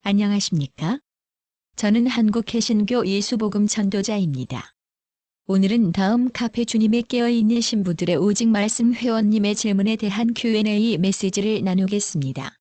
안녕하십니까? 저는 한국개신교 예수복음 전도자입니다. 오늘은 다음 카페 주님에 깨어있는 신부들의 오직 말씀 회원님의 질문에 대한 Q&A 메시지를 나누겠습니다.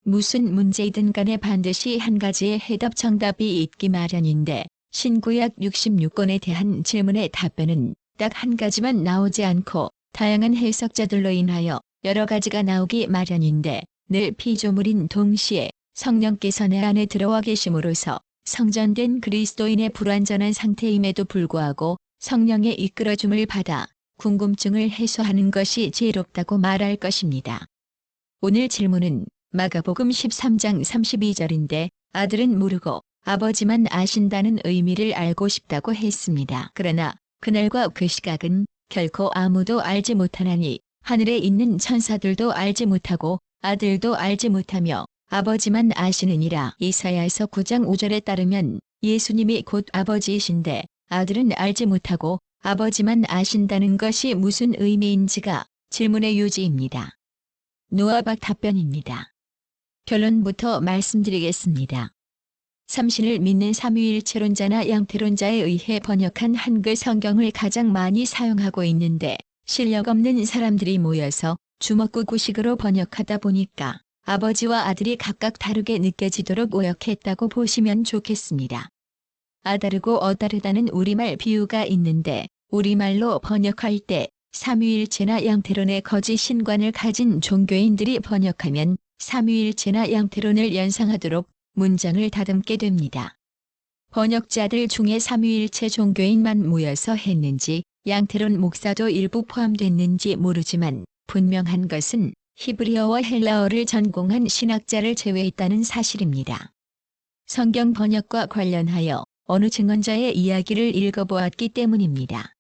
무슨 문제이든 간에 반드시 한 가지의 해답 정답이 있기 마련인데 신구약 66권에 대한 질문의 답변은 딱 한 가지만 나오지 않고 다양한 해석자들로 인하여 여러 가지가 나오기 마련인데 늘 피조물인 동시에 성령께서 내 안에 들어와 계심으로써 성전된 그리스도인의 불완전한 상태임에도 불구하고 성령의 이끌어줌을 받아 궁금증을 해소하는 것이 지혜롭다고 말할 것입니다. 오늘 질문은 마가복음 13장 32절인데 아들은 모르고 아버지만 아신다는 의미를 알고 싶다고 했습니다. 그러나 그날과 그 시각은 결코 아무도 알지 못하나니 하늘에 있는 천사들도 알지 못하고 아들도 알지 못하며 아버지만 아시느니라. 이사야서 9장 5절에 따르면 예수님이 곧 아버지이신데 아들은 알지 못하고 아버지만 아신다는 것이 무슨 의미인지가 질문의 요지입니다. 노아박 답변입니다. 결론부터 말씀드리겠습니다. 삼신을 믿는 삼위일체론자나 양태론자에 의해 번역한 한글 성경을 가장 많이 사용하고 있는데 실력 없는 사람들이 모여서 주먹구구식으로 번역하다 보니까 아버지와 아들이 각각 다르게 느껴지도록 오역했다고 보시면 좋겠습니다. 아다르고 어다르다는 우리말 비유가 있는데 우리말로 번역할 때 삼위일체나 양태론의 거짓 신관을 가진 종교인들이 번역하면 삼위일체나 양태론을 연상하도록 문장을 다듬게 됩니다. 번역자들 중에 삼위일체 종교인만 모여서 했는지 양태론 목사도 일부 포함됐는지 모르지만 분명한 것은 히브리어와 헬라어를 전공한 신학자를 제외했다는 사실입니다. 성경 번역과 관련하여 어느 증언자의 이야기를 읽어보았기 때문입니다.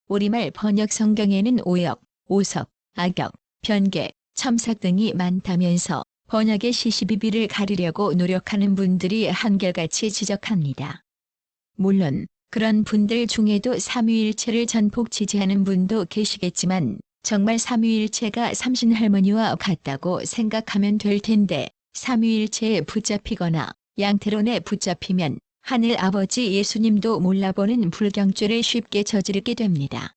우리말 번역 성경에는 오역, 오석, 악역, 변개, 첨삭 등이 많다면서 번역의 시시비비를 가리려고 노력하는 분들이 한결같이 지적합니다. 물론 그런 분들 중에도 삼위일체를 전폭 지지하는 분도 계시겠지만 정말 삼위일체가 삼신할머니와 같다고 생각하면 될 텐데 삼위일체에 붙잡히거나 양태론에 붙잡히면 하늘 아버지 예수님도 몰라보는 불경죄를 쉽게 저지르게 됩니다.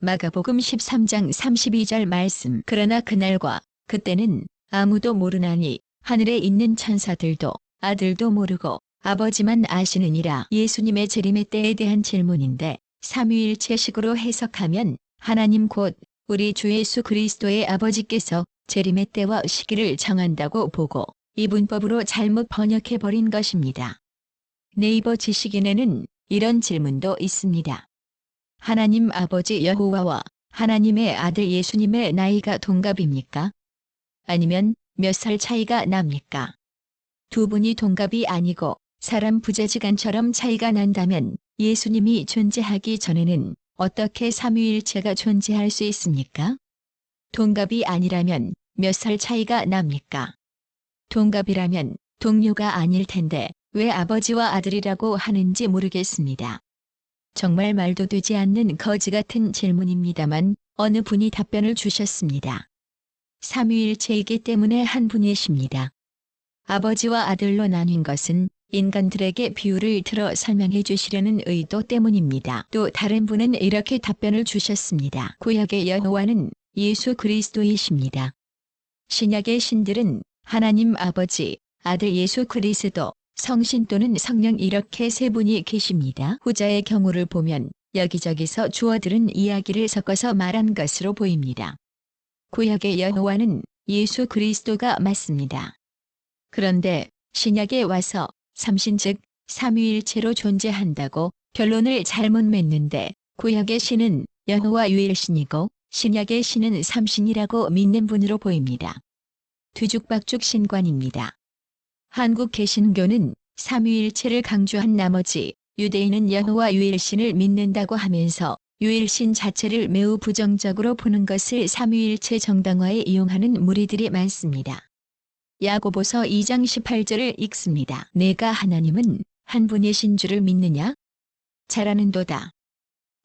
마가복음 13장 32절 말씀. 그러나 그날과 그때는 아무도 모르나니 하늘에 있는 천사들도 아들도 모르고 아버지만 아시느니라. 예수님의 재림의 때에 대한 질문인데 삼위일체식으로 해석하면 하나님 곧 우리 주 예수 그리스도의 아버지께서 재림의 때와 시기를 정한다고 보고 이 문법으로 잘못 번역해버린 것입니다. 네이버 지식인에는 이런 질문도 있습니다. 하나님 아버지 여호와와 하나님의 아들 예수님의 나이가 동갑입니까? 아니면 몇 살 차이가 납니까? 두 분이 동갑이 아니고 사람 부재지간처럼 차이가 난다면 예수님이 존재하기 전에는 어떻게 삼위일체가 존재할 수 있습니까? 동갑이 아니라면 몇 살 차이가 납니까? 동갑이라면 동료가 아닐 텐데 왜 아버지와 아들이라고 하는지 모르겠습니다. 정말 말도 되지 않는 거지 같은 질문입니다만 어느 분이 답변을 주셨습니다. 삼위일체이기 때문에 한 분이십니다. 아버지와 아들로 나뉜 것은 인간들에게 비유를 들어 설명해 주시려는 의도 때문입니다. 또 다른 분은 이렇게 답변을 주셨습니다. 구약의 여호와는 예수 그리스도이십니다. 신약의 신들은 하나님 아버지, 아들 예수 그리스도, 성신 또는 성령 이렇게 세 분이 계십니다. 후자의 경우를 보면 여기저기서 주어들은 이야기를 섞어서 말한 것으로 보입니다. 구약의 여호와는 예수 그리스도가 맞습니다. 그런데 신약에 와서 삼신 즉 삼위일체로 존재한다고 결론을 잘못 맺는데 구약의 신은 여호와 유일신이고 신약의 신은 삼신이라고 믿는 분으로 보입니다. 뒤죽박죽 신관입니다. 한국 개신교는 삼위일체를 강조한 나머지 유대인은 여호와 유일신을 믿는다고 하면서 유일신 자체를 매우 부정적으로 보는 것을 삼위일체 정당화에 이용하는 무리들이 많습니다. 야고보서 2장 18절을 읽습니다. 내가 하나님은 한 분이신 줄을 믿느냐? 잘하는도다.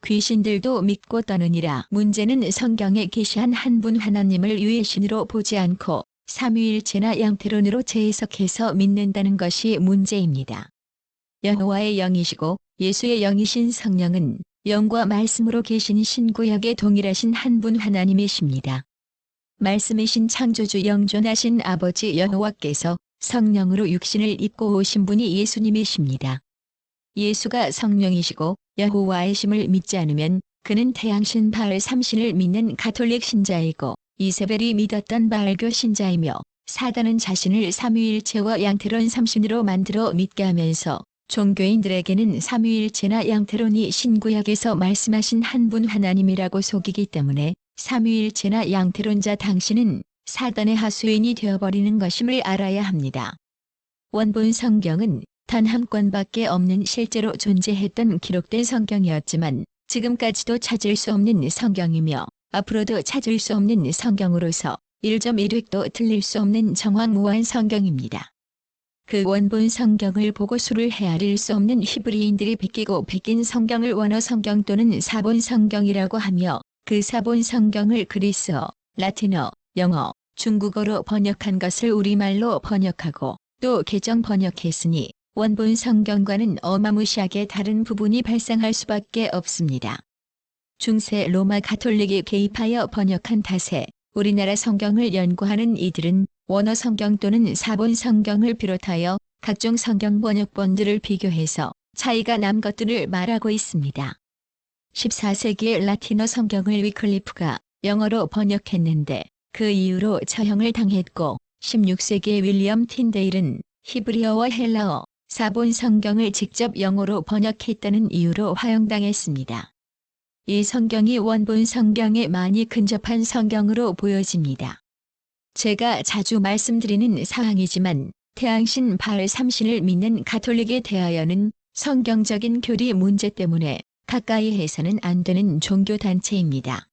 귀신들도 믿고 떠느니라. 문제는 성경에 계시한 한 분 하나님을 유일신으로 보지 않고 삼위일체나 양태론으로 재해석해서 믿는다는 것이 문제입니다. 여호와의 영이시고 예수의 영이신 성령은 영과 말씀으로 계신 신구약에 동일하신 한 분 하나님이십니다. 말씀이신 창조주 영존하신 아버지 여호와께서 성령으로 육신을 입고 오신 분이 예수님이십니다. 예수가 성령이시고 여호와이심을 믿지 않으면 그는 태양신 바알 삼신을 믿는 가톨릭 신자이고 이세벨이 믿었던 바알교 신자이며 사단은 자신을 삼위일체와 양태론 삼신으로 만들어 믿게 하면서 종교인들에게는 삼위일체나 양태론이 신구약에서 말씀하신 한 분 하나님이라고 속이기 때문에 삼위일체나 양태론자 당신은 사단의 하수인이 되어버리는 것임을 알아야 합니다. 원본 성경은 단 한 권밖에 없는 실제로 존재했던 기록된 성경이었지만 지금까지도 찾을 수 없는 성경이며 앞으로도 찾을 수 없는 성경으로서 1.1획도 틀릴 수 없는 정황무한 성경입니다. 그 원본 성경을 보고 수를 헤아릴 수 없는 히브리인들이 베끼고 베낀 성경을 원어 성경 또는 사본 성경이라고 하며 그 사본 성경을 그리스어, 라틴어, 영어, 중국어로 번역한 것을 우리말로 번역하고 또 개정 번역했으니 원본 성경과는 어마무시하게 다른 부분이 발생할 수밖에 없습니다. 중세 로마 가톨릭이 개입하여 번역한 탓에 우리나라 성경을 연구하는 이들은 원어 성경 또는 사본 성경을 비롯하여 각종 성경 번역본들을 비교해서 차이가 난 것들을 말하고 있습니다. 14세기의 라틴어 성경을 위클리프가 영어로 번역했는데 그 이후로 처형을 당했고 16세기의 윌리엄 틴데일은 히브리어와 헬라어, 사본 성경을 직접 영어로 번역했다는 이유로 화형당했습니다. 이 성경이 원본 성경에 많이 근접한 성경으로 보여집니다. 제가 자주 말씀드리는 사항이지만 태양신 바알 삼신을 믿는 가톨릭에 대하여는 성경적인 교리 문제 때문에 가까이 해서는 안 되는 종교단체입니다.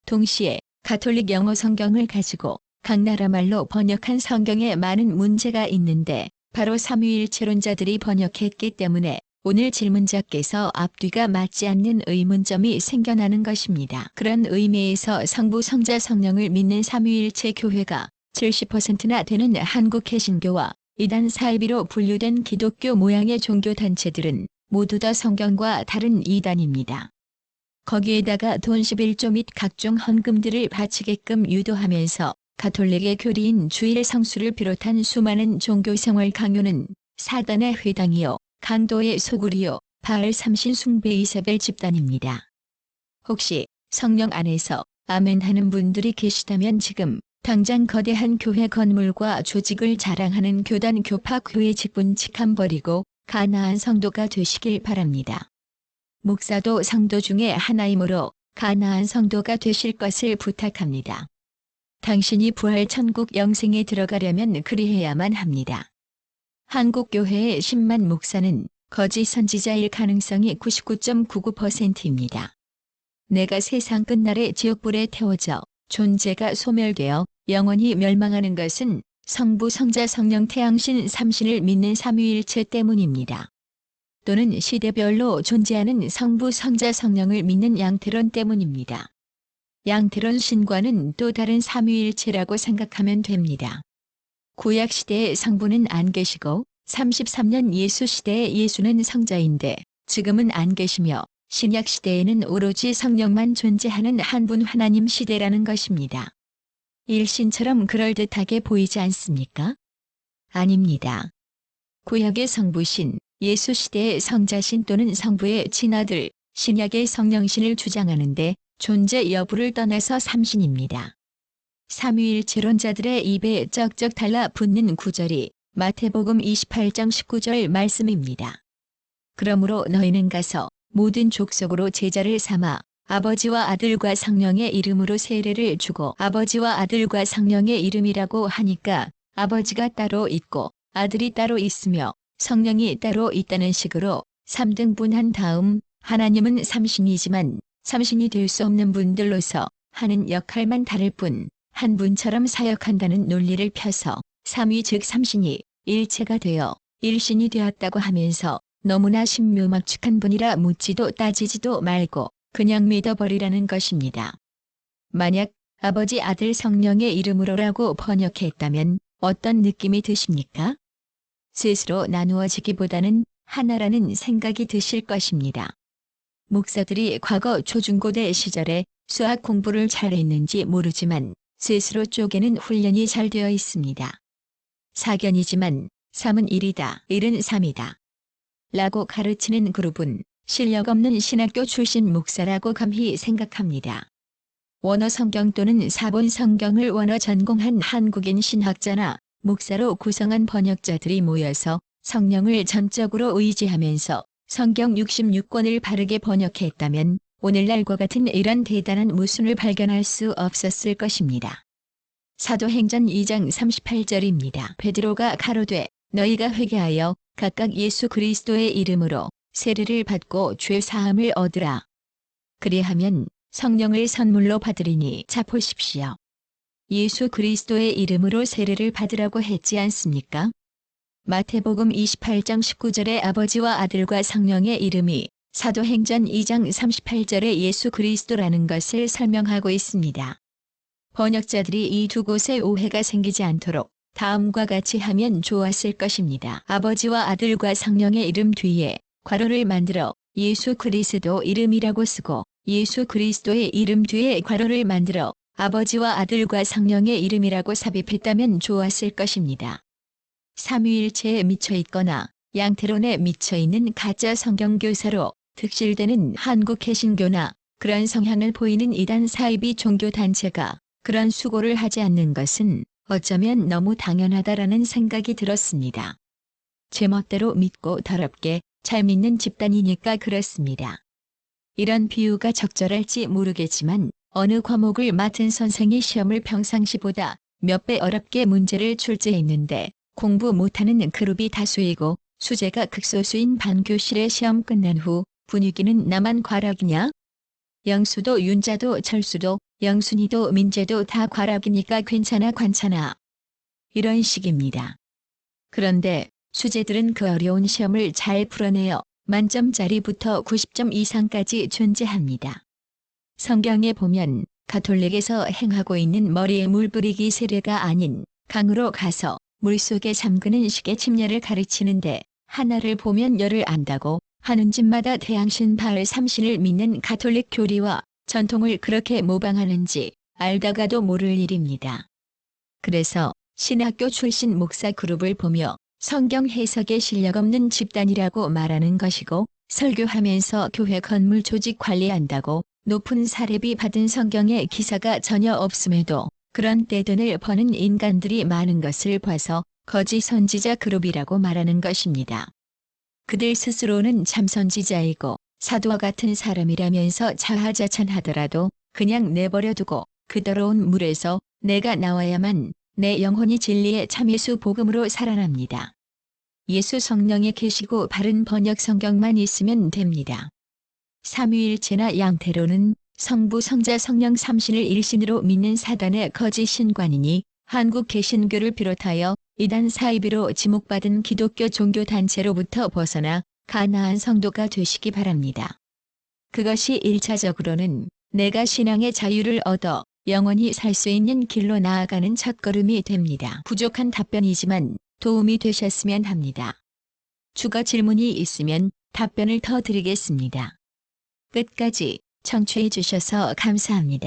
동시에 가톨릭 영어 성경을 가지고 각 나라 말로 번역한 성경에 많은 문제가 있는데 바로 삼위일체론자들이 번역했기 때문에 오늘 질문자께서 앞뒤가 맞지 않는 의문점이 생겨나는 것입니다. 그런 의미에서 성부, 성자, 성령을 믿는 삼위일체 교회가 70%나 되는 한국 개신교와 이단 사이비로 분류된 기독교 모양의 종교단체들은 모두 다 성경과 다른 이단입니다. 거기에다가 돈 11조 및 각종 헌금들을 바치게끔 유도하면서 가톨릭의 교리인 주일 성수를 비롯한 수많은 종교생활 강요는 사단의 회당이요, 강도의 소굴이요, 바알 삼신 숭배 이세벨 집단입니다. 혹시 성령 안에서 아멘 하는 분들이 계시다면 지금 당장 거대한 교회 건물과 조직을 자랑하는 교단 교파 교회 직분 직함 버리고 가나안 성도가 되시길 바랍니다. 목사도 성도 중에 하나이므로 가나안 성도가 되실 것을 부탁합니다. 당신이 부활 천국 영생에 들어가려면 그리해야만 합니다. 한국 교회의 10만 목사는 거짓 선지자일 가능성이 99.99%입니다. 내가 세상 끝날에 지옥불에 태워져 존재가 소멸되어 영원히 멸망하는 것은 성부, 성자, 성령, 태양신 삼신을 믿는 삼위일체 때문입니다. 또는 시대별로 존재하는 성부, 성자, 성령을 믿는 양태론 때문입니다. 양태론 신과는 또 다른 삼위일체라고 생각하면 됩니다. 구약시대의 성부는 안 계시고 33년 예수시대의 예수는 성자인데 지금은 안 계시며 신약시대에는 오로지 성령만 존재하는 한 분 하나님 시대라는 것입니다. 일신처럼 그럴듯하게 보이지 않습니까? 아닙니다. 구약의 성부신, 예수시대의 성자신 또는 성부의 친아들, 신약의 성령신을 주장하는데 존재 여부를 떠나서 삼신입니다. 삼위일체론자들의 입에 쩍쩍 달라붙는 구절이 마태복음 28장 19절 말씀입니다. 그러므로 너희는 가서 모든 족속으로 제자를 삼아 아버지와 아들과 성령의 이름으로 세례를 주고 아버지와 아들과 성령의 이름이라고 하니까 아버지가 따로 있고 아들이 따로 있으며 성령이 따로 있다는 식으로 3등분한 다음 하나님은 삼신이지만 삼신이 될 수 없는 분들로서 하는 역할만 다를 뿐 한 분처럼 사역한다는 논리를 펴서 삼위 즉 삼신이 일체가 되어 일신이 되었다고 하면서 너무나 신묘막측한 분이라 묻지도 따지지도 말고 그냥 믿어버리라는 것입니다. 만약 아버지 아들 성령의 이름으로라고 번역했다면 어떤 느낌이 드십니까? 스스로 나누어지기보다는 하나라는 생각이 드실 것입니다. 목사들이 과거 초중고대 시절에 수학 공부를 잘했는지 모르지만 스스로 쪼개는 훈련이 잘 되어 있습니다. 사견이지만 3은 1이다, 1은 3이다. 라고 가르치는 그룹은 실력 없는 신학교 출신 목사라고 감히 생각합니다. 원어 성경 또는 사본 성경을 원어 전공한 한국인 신학자나 목사로 구성한 번역자들이 모여서 성령을 전적으로 의지하면서 성경 66권을 바르게 번역했다면 오늘날과 같은 이런 대단한 모순을 발견할 수 없었을 것입니다. 사도행전 2장 38절입니다. 베드로가 가로되 너희가 회개하여 각각 예수 그리스도의 이름으로 세례를 받고 죄 사함을 얻으라. 그리하면 성령을 선물로 받으리니 자 보십시오. 예수 그리스도의 이름으로 세례를 받으라고 했지 않습니까? 마태복음 28장 19절에 아버지와 아들과 성령의 이름이 사도행전 2장 38절에 예수 그리스도라는 것을 설명하고 있습니다. 번역자들이 이 두 곳에 오해가 생기지 않도록 다음과 같이 하면 좋았을 것입니다. 아버지와 아들과 성령의 이름 뒤에 괄호를 만들어 예수 그리스도 이름이라고 쓰고 예수 그리스도의 이름 뒤에 괄호를 만들어 아버지와 아들과 성령의 이름이라고 삽입했다면 좋았을 것입니다. 삼위일체에 미쳐있거나 양태론에 미쳐있는 가짜 성경교사로 득실되는 한국 개신교나 그런 성향을 보이는 이단 사이비 종교단체가 그런 수고를 하지 않는 것은 어쩌면 너무 당연하다라는 생각이 들었습니다. 제멋대로 믿고 더럽게 잘 믿는 집단이니까 그렇습니다. 이런 비유가 적절할지 모르겠지만 어느 과목을 맡은 선생이 시험을 평상시보다 몇 배 어렵게 문제를 출제했는데 공부 못하는 그룹이 다수이고 수재가 극소수인 반교실의 시험 끝난 후 분위기는 나만 과락이냐? 영수도 윤자도 철수도 영순이도 민재도 다 과락이니까 괜찮아 관찮아. 이런 식입니다. 그런데 수재들은 그 어려운 시험을 잘 풀어내어 만점짜리부터 90점 이상까지 존재합니다. 성경에 보면 가톨릭에서 행하고 있는 머리에 물 뿌리기 세례가 아닌 강으로 가서 물속에 잠그는 식의 침례를 가르치는데 하나를 보면 열을 안다고 하는 집마다 태양신 바을 삼신을 믿는 가톨릭 교리와 전통을 그렇게 모방하는지 알다가도 모를 일입니다. 그래서 신학교 출신 목사 그룹을 보며 성경 해석에 실력 없는 집단이라고 말하는 것이고 설교하면서 교회 건물 조직 관리한다고 높은 사례비 받은 성경에 기사가 전혀 없음에도 그런 떼돈을 버는 인간들이 많은 것을 봐서 거짓 선지자 그룹이라고 말하는 것입니다. 그들 스스로는 참 선지자이고 사도와 같은 사람이라면서 자화자찬하더라도 그냥 내버려두고 그 더러운 물에서 내가 나와야만 내 영혼이 진리의 참 예수 복음으로 살아납니다. 예수 성령에 계시고 바른 번역 성경만 있으면 됩니다. 삼위일체나 양태론은 성부 성자 성령 삼신을 일신으로 믿는 사단의 거짓 신관이니 한국 개신교를 비롯하여 이단 사이비로 지목받은 기독교 종교단체로부터 벗어나 가나안 성도가 되시기 바랍니다. 그것이 1차적으로는 내가 신앙의 자유를 얻어 영원히 살 수 있는 길로 나아가는 첫걸음이 됩니다. 부족한 답변이지만 도움이 되셨으면 합니다. 추가 질문이 있으면 답변을 더 드리겠습니다. 끝까지 청취해 주셔서 감사합니다.